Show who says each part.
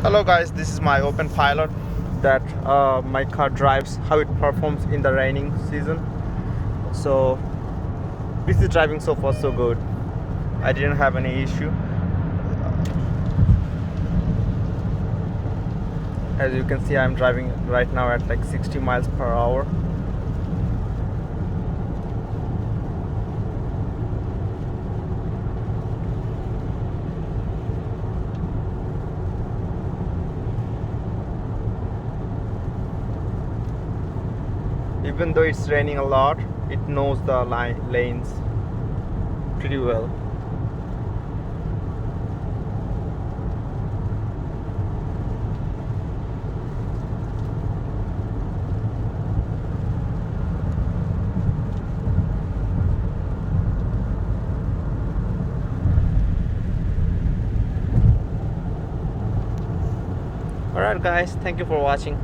Speaker 1: Hello guys, this is my Openpilot that my car drives, how it performs in the raining season. So this is driving so far so good. I didn't have any issue. As you can see, I'm driving right now at like 60 miles per hour. Even though it's raining a lot, it knows the lanes pretty well. Alright guys, thank you for watching.